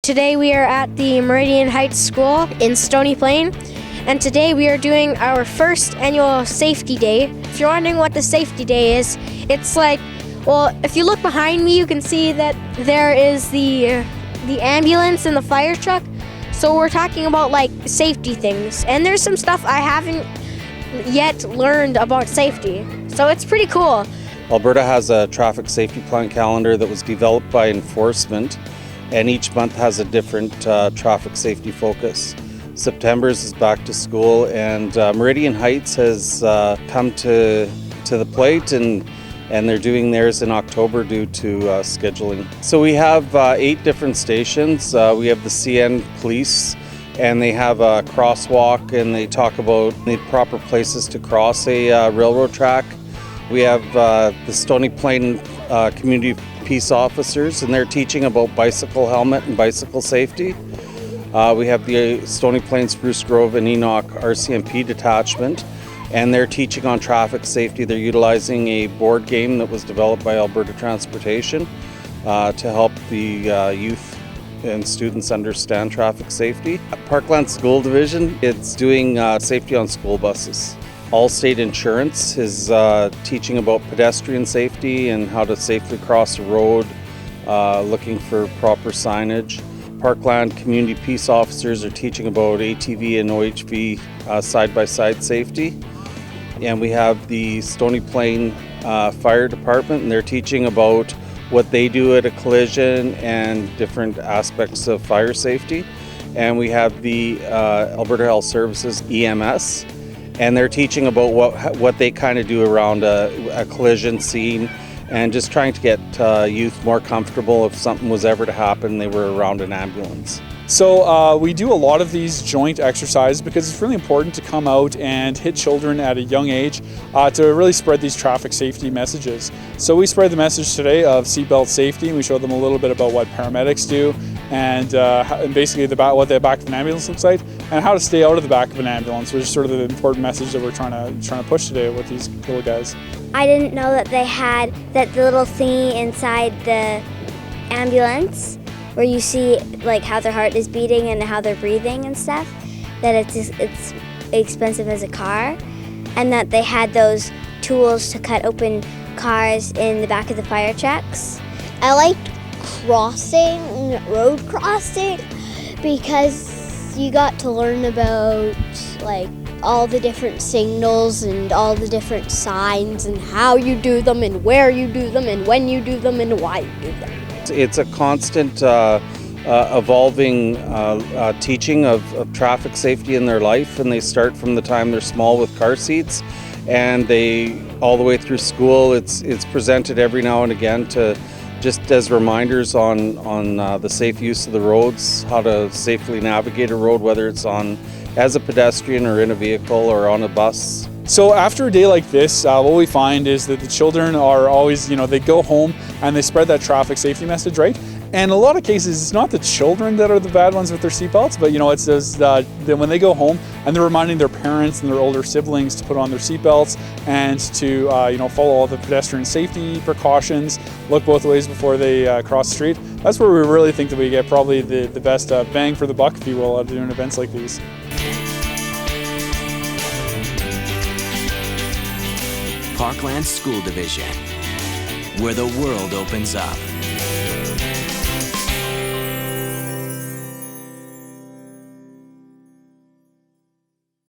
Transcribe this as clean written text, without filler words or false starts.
Today we are at the Meridian Heights School in Stony Plain, and today we are doing our first annual safety day. If you're wondering what the safety day is, it's like, well, if you look behind me, you can see that there is the ambulance and the fire truck. So we're talking about like safety things, and there's some stuff I haven't yet learned about safety. So it's pretty cool. Alberta has a traffic safety plan calendar that was developed by enforcement, and each month has a different traffic safety focus. September's is back to school, and Meridian Heights has come to the plate, and they're doing theirs in October due to scheduling. So we have 8 different stations. We have the CN Police, and they have a crosswalk, and they talk about the proper places to cross a railroad track. We have the Stony Plain Community Peace Officers, and they're teaching about bicycle helmet and bicycle safety. We have the Stony Plain, Spruce Grove, and Enoch RCMP detachment, and they're teaching on traffic safety. They're utilizing a board game that was developed by Alberta Transportation to help the youth and students understand traffic safety. Parkland School Division, it's doing safety on school buses. Allstate Insurance is teaching about pedestrian safety and how to safely cross a road, looking for proper signage. Parkland Community Peace Officers are teaching about ATV and OHV side-by-side safety. And we have the Stony Plain Fire Department, and they're teaching about what they do at a collision and different aspects of fire safety. And we have the Alberta Health Services EMS, and they're teaching about what they kind of do around a collision scene, and just trying to get youth more comfortable if something was ever to happen, they were around an ambulance. So we do a lot of these joint exercises because it's really important to come out and hit children at a young age to really spread these traffic safety messages. So we spread the message today of seatbelt safety, and we showed them a little bit about what paramedics do, and basically what the back of an ambulance looks like, and how to stay out of the back of an ambulance, which is sort of the important message that we're trying to push today with these little guys. I didn't know that they had the little thingy inside the ambulance where you see like how their heart is beating and how they're breathing and stuff, that it's expensive as a car, and that they had those tools to cut open cars in the back of the fire trucks. I liked road crossing, because you got to learn about like all the different signals and all the different signs and how you do them and where you do them and when you do them and why you do them. It's a constant evolving teaching of traffic safety in their life, and they start from the time they're small with car seats, and they all the way through school. It's presented every now and again to just as reminders on the safe use of the roads, how to safely navigate a road, whether it's as a pedestrian or in a vehicle or on a bus. So after a day like this, what we find is that the children are always, they go home and they spread that traffic safety message, right? And in a lot of cases, it's not the children that are the bad ones with their seatbelts, but it's those, when they go home and they're reminding their parents and their older siblings to put on their seatbelts and to follow all the pedestrian safety precautions, look both ways before they cross the street. That's where we really think that we get probably the best bang for the buck, if you will, out of doing events like these. Parkland School Division, where the world opens up.